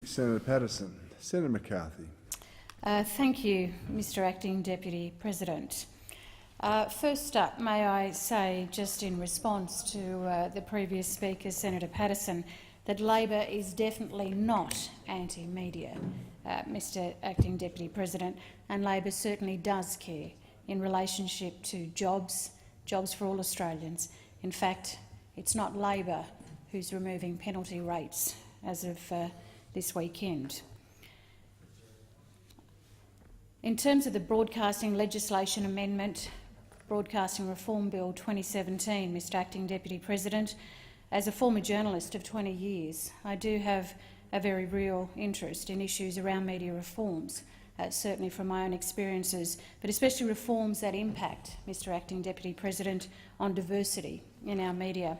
Senator Patterson. Senator McCarthy. Thank you, Mr Acting Deputy President. First up, may I say, just in response to the previous speaker, Senator Patterson, that Labor is definitely not anti-media, Mr Acting Deputy President, and Labor certainly does care in relationship to jobs for all Australians. In fact, it's not Labor who's removing penalty rates as of this weekend. In terms of the Broadcasting Legislation Amendment, Broadcasting Reform Bill 2017, Mr Acting Deputy President, as a former journalist of 20 years, I do have a very real interest in issues around media reforms, certainly from my own experiences, but especially reforms that impact, Mr Acting Deputy President, on diversity in our media.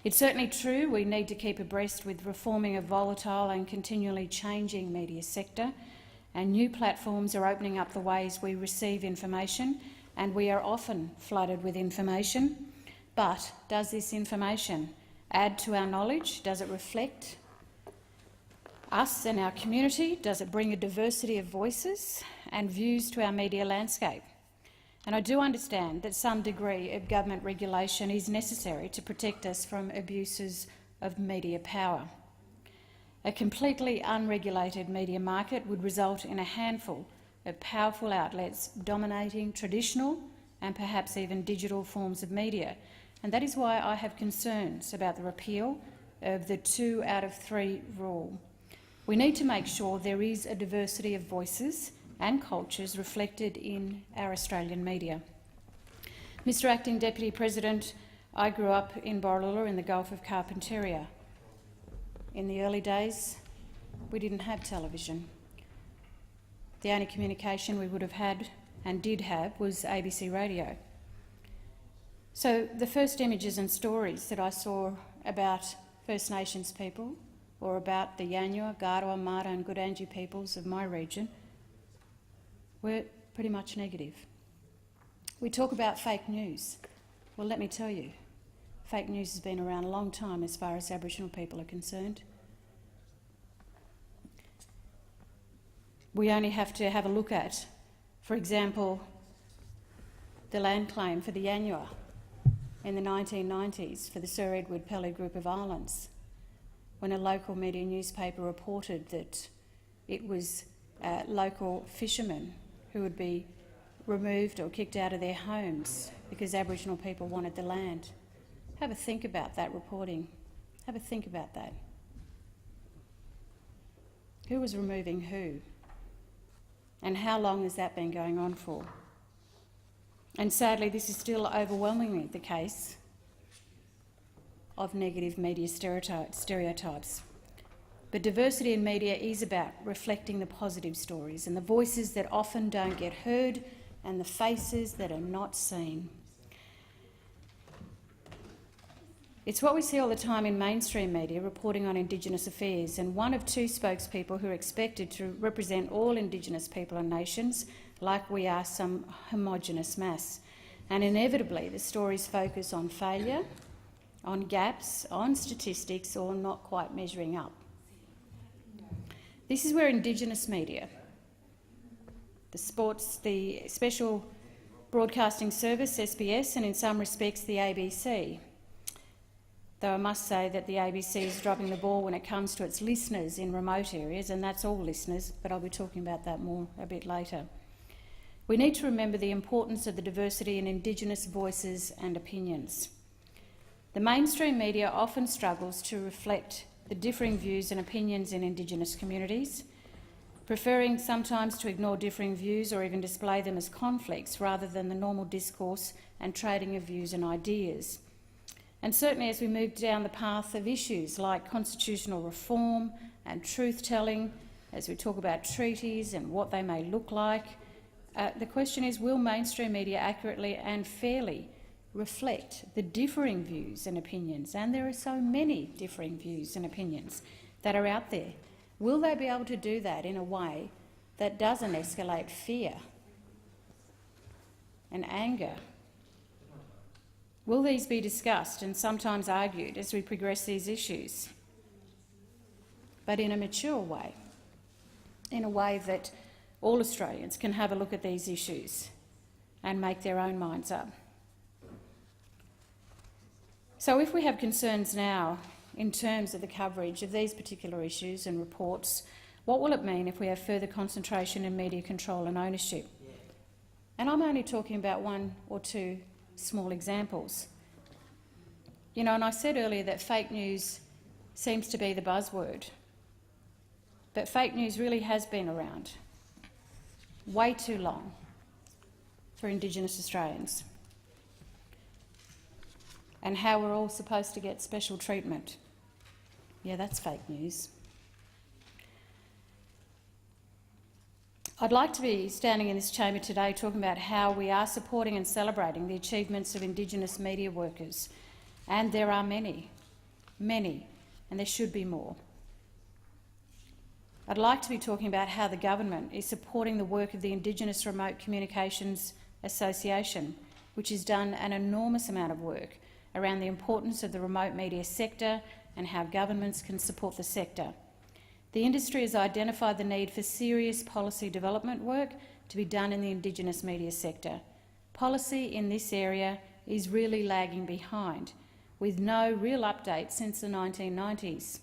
It's certainly true we need to keep abreast with reforming a volatile and continually changing media sector, and new platforms are opening up the ways we receive information, and we are often flooded with information. But does this information add to our knowledge? Does it reflect us and our community? Does it bring a diversity of voices and views to our media landscape? And I do understand that some degree of government regulation is necessary to protect us from abuses of media power. A completely unregulated media market would result in a handful of powerful outlets dominating traditional and perhaps even digital forms of media, and that is why I have concerns about the repeal of the 2 out of 3 rule. We need to make sure there is a diversity of voices and cultures reflected in our Australian media. Mr Acting Deputy President, I grew up in Borroloola in the Gulf of Carpentaria. In the early days, we didn't have television. The only communication we would have had and did have was ABC radio. So the first images and stories that I saw about First Nations people or about the Yanyuwa, Garwa, Marta and Gurandji peoples of my region were pretty much negative. We talk about fake news. Well, let me tell you, fake news has been around a long time as far as Aboriginal people are concerned. We only have to have a look at, for example, the land claim for the Yanyuwa in the 1990s for the Sir Edward Pelly Group of Islands, when a local media newspaper reported that it was local fishermen who would be removed or kicked out of their homes because Aboriginal people wanted the land. Have a think about that reporting. Have a think about that. Who was removing who? And how long has that been going on for? And sadly, this is still overwhelmingly the case of negative media stereotypes. But diversity in media is about reflecting the positive stories and the voices that often don't get heard and the faces that are not seen. It's what we see all the time in mainstream media reporting on Indigenous affairs, and one of 2 spokespeople who are expected to represent all Indigenous people and nations, like we are some homogenous mass. And inevitably the stories focus on failure, on gaps, on statistics, or not quite measuring up. This is where Indigenous media, the Special Broadcasting Service, SBS, and in some respects the ABC, though I must say that the ABC is dropping the ball when it comes to its listeners in remote areas, and that's all listeners, but I'll be talking about that more a bit later. We need to remember the importance of the diversity in Indigenous voices and opinions. The mainstream media often struggles to reflect the differing views and opinions in Indigenous communities, preferring sometimes to ignore differing views or even display them as conflicts rather than the normal discourse and trading of views and ideas. And certainly as we move down the path of issues like constitutional reform and truth-telling, as we talk about treaties and what they may look like, the question is, will mainstream media accurately and fairly reflect the differing views and opinions? And there are so many differing views and opinions that are out there. Will they be able to do that in a way that doesn't escalate fear and anger? Will these be discussed and sometimes argued as we progress these issues, but in a mature way, in a way that all Australians can have a look at these issues and make their own minds up. So if we have concerns now in terms of the coverage of these particular issues and reports, what will it mean if we have further concentration in media control and ownership? And I'm only talking about one or two small examples. You know, and I said earlier that fake news seems to be the buzzword, but fake news really has been around way too long for Indigenous Australians, and how we're all supposed to get special treatment. Yeah, that's fake news. I'd like to be standing in this chamber today talking about how we are supporting and celebrating the achievements of Indigenous media workers, and there are many, many, and there should be more. I'd like to be talking about how the government is supporting the work of the Indigenous Remote Communications Association, which has done an enormous amount of work around the importance of the remote media sector and how governments can support the sector. The industry has identified the need for serious policy development work to be done in the Indigenous media sector. Policy in this area is really lagging behind, with no real update since the 1990s.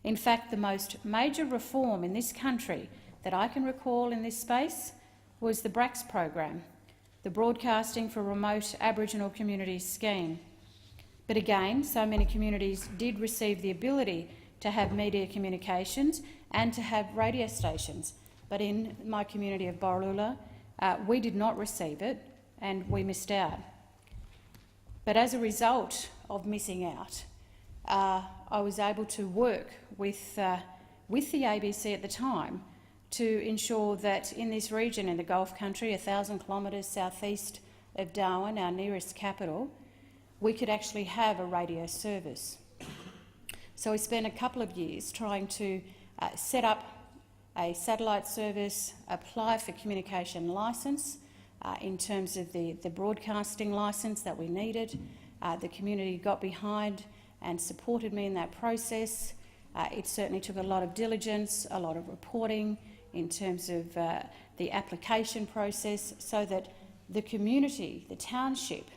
In fact, the most major reform in this country that I can recall in this space was the BRACS program, the Broadcasting for Remote Aboriginal Communities scheme. But again, so many communities did receive the ability to have media communications and to have radio stations. But in my community of Borroloola, we did not receive it and we missed out. But as a result of missing out, I was able to work with the ABC at the time to ensure that in this region, in the Gulf country, 1,000 kilometres southeast of Darwin, our nearest capital, we could actually have a radio service. So we spent a couple of years trying to set up a satellite service, apply for communication licence in terms of the broadcasting licence that we needed. The community got behind and supported me in that process. It certainly took a lot of diligence, a lot of reporting in terms of the application process, so that the community, the township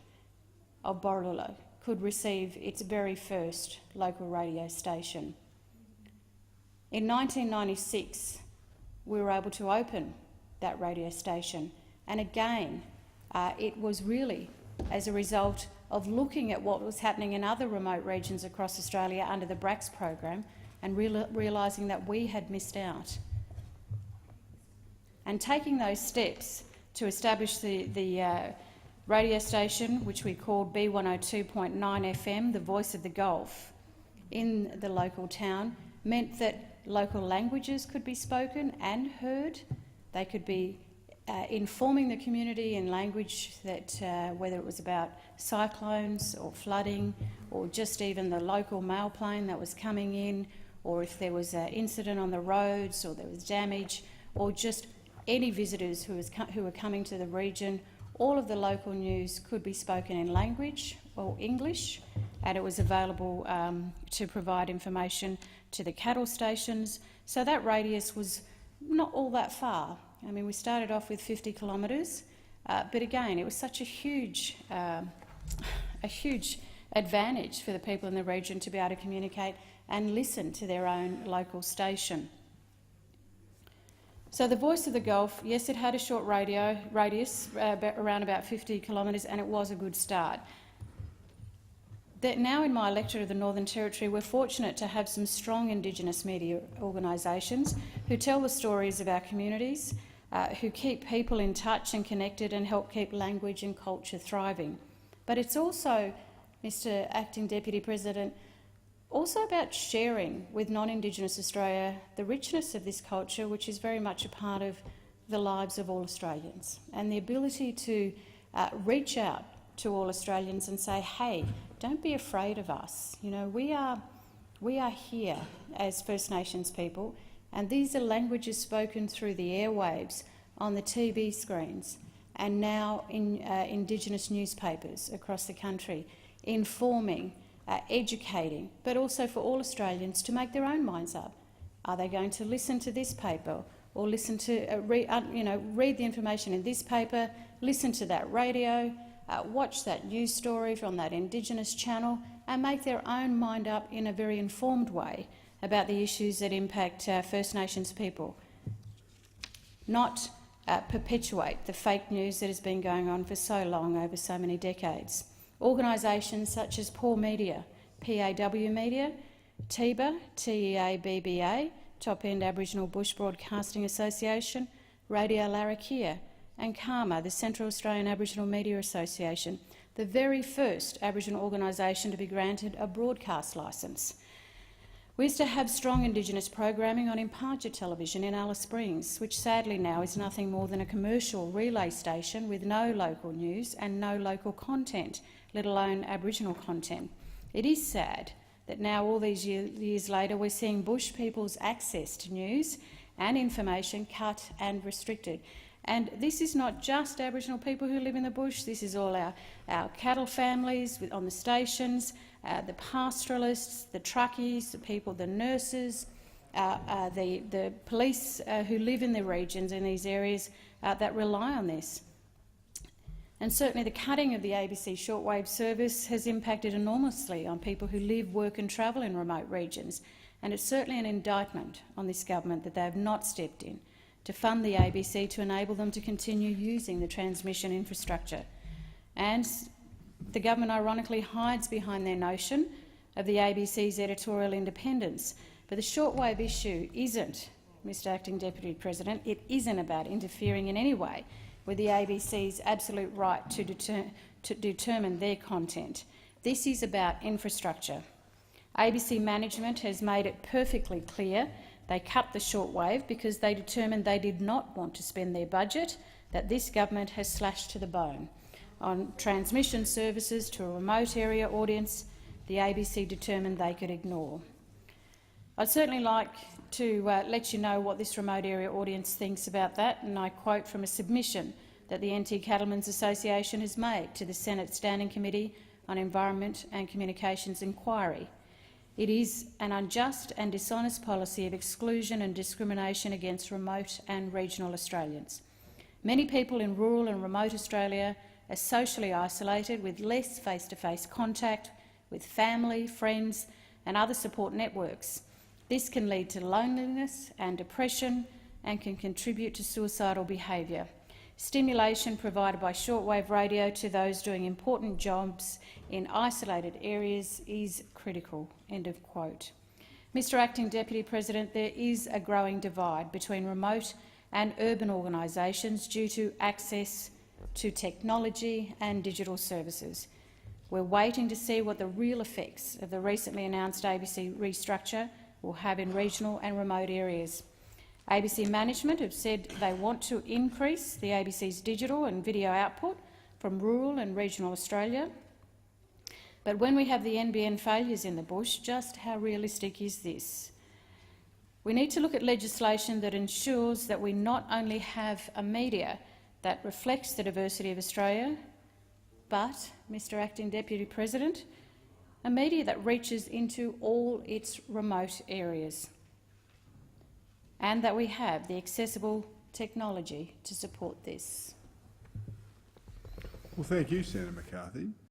of Borroloola, could receive its very first local radio station. In 1996, we were able to open that radio station, and again, it was really as a result of looking at what was happening in other remote regions across Australia under the BRACS program and realising that we had missed out. And taking those steps to establish the radio station, which we called B102.9 FM, the voice of the Gulf, in the local town, meant that local languages could be spoken and heard. They could be informing the community in language that, whether it was about cyclones or flooding, or just even the local mail plane that was coming in, or if there was an incident on the roads or there was damage, or just any visitors who were coming to the region, all of the local news could be spoken in language or English, and it was available to provide information to the cattle stations. So that radius was not all that far. I mean, we started off with 50 kilometres, but again, it was such a huge advantage for the people in the region to be able to communicate and listen to their own local station. So the Voice of the Gulf, yes, it had a short radius, around about 50 kilometres, and it was a good start. That now in my electorate of the Northern Territory, we're fortunate to have some strong Indigenous media organisations who tell the stories of our communities, who keep people in touch and connected and help keep language and culture thriving. But it's also, Mr Acting Deputy President, also about sharing with non-Indigenous Australia the richness of this culture, which is very much a part of the lives of all Australians, and the ability to reach out to all Australians and say, hey, don't be afraid of us. You know, we are here as First Nations people, and these are languages spoken through the airwaves, on the TV screens, and now in Indigenous newspapers across the country, informing, educating, but also for all Australians to make their own minds up Are they going to listen to this paper or listen to read the information in this paper, listen to that radio, watch that news story from that Indigenous channel and make their own mind up in a very informed way about the issues that impact First Nations people, not perpetuate the fake news that has been going on for so long, over so many decades. Organisations such as Paw Media, PAW Media, TEBA, TEABBA, Top End Aboriginal Bush Broadcasting Association, Radio Larrakia, and CAMA, the Central Australian Aboriginal Media Association, the very first Aboriginal organisation to be granted a broadcast licence. We used to have strong Indigenous programming on Imparja television in Alice Springs, which sadly now is nothing more than a commercial relay station with no local news and no local content, let alone Aboriginal content. It is sad that now, all these years later, we're seeing bush people's access to news and information cut and restricted. And this is not just Aboriginal people who live in the bush, this is all our cattle families on the stations, the pastoralists, the truckies, the people, the nurses, the police who live in the regions in these areas that rely on this. And certainly the cutting of the ABC shortwave service has impacted enormously on people who live, work and travel in remote regions, and it's certainly an indictment on this government that they have not stepped in to fund the ABC to enable them to continue using the transmission infrastructure. And the government ironically hides behind their notion of the ABC's editorial independence. But the shortwave issue isn't, Mr Acting Deputy President, it isn't about interfering in any way with the ABC's absolute right to determine their content. This is about infrastructure. ABC management has made it perfectly clear they cut the shortwave because they determined they did not want to spend their budget that this government has slashed to the bone on transmission services to a remote area audience the ABC determined they could ignore. I'd certainly like to let you know what this remote area audience thinks about that, and I quote from a submission that the NT Cattlemen's Association has made to the Senate Standing Committee on Environment and Communications Inquiry. It is an unjust and dishonest policy of exclusion and discrimination against remote and regional Australians. Many people in rural and remote Australia are socially isolated with less face-to-face contact with family, friends and other support networks. This can lead to loneliness and depression and can contribute to suicidal behaviour. Stimulation provided by shortwave radio to those doing important jobs in isolated areas is critical." End of quote. Mr Acting Deputy President, there is a growing divide between remote and urban organisations due to access to technology and digital services. We're waiting to see what the real effects of the recently announced ABC restructure will have in regional and remote areas. ABC management have said they want to increase the ABC's digital and video output from rural and regional Australia. But when we have the NBN failures in the bush, just how realistic is this? We need to look at legislation that ensures that we not only have a media that reflects the diversity of Australia, but, Mr Acting Deputy President, a media that reaches into all its remote areas, and that we have the accessible technology to support this. Well, thank you, Senator McCarthy.